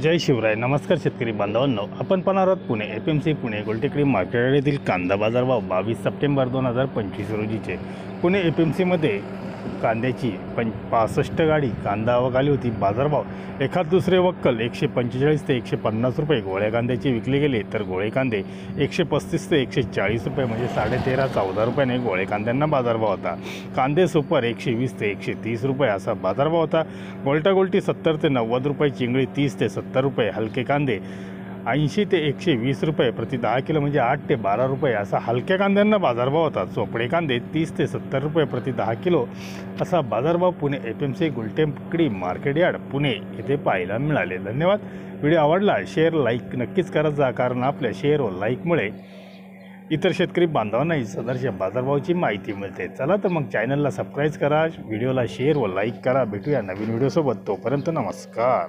जय शिवराय। नमस्कार शेतकरी बांधवांनो, आपण पाहणार आहोत पुणे एपीएमसी पुणे गोल्टेकडी मार्केट येथील कांदा बाजारभाव 22 सप्टेंबर 2025 रोजीचे। पुणे एपीएमसीमध्ये कांद्याची 65 गाडी कांदा आवक आली होती। बाजारभाव एखाद दुसरे वक्कल 145 ते 150 रुपये गोळ्या कांद्याचे विकले गेले, तर गोळे कांदे 135 ते 140 रुपये म्हणजे 13.5-14 रुपयाने गोळे कांद्यांना बाजारभाव होता। कांदे सुपर 120 ते 130 रुपये असा बाजारभाव होता। गोल्टा गोल्टी 70 ते 90 रुपये, चिंगळी 30 ते 70 रुपये, हलके कांदे 80 ते 120 रुपये प्रति 10 किलो म्हणजे 8 ते 12 रुपये असा हलक्या कांद्यांना बाजारभाव होता। चोपडे कांदे 30 ते 70 रुपये प्रति 10 किलो असा बाजारभाव Pune APMC Gultekdi market yard Pune येथे पाहायला मिळाले। धन्यवाद। व्हिडिओ आवडला शेअर लाईक नक्कीच करत जा, कारण आपल्या शेअर व लाईकमुळे इतर शेतकरी बांधवांनाही सदरच्या बाजारभावाची माहिती मिळते। चला तर मग चॅनलला सबस्क्राईब करा, व्हिडिओला शेअर व लाईक करा। भेटूया नवीन व्हिडिओसोबत, तोपर्यंत नमस्कार।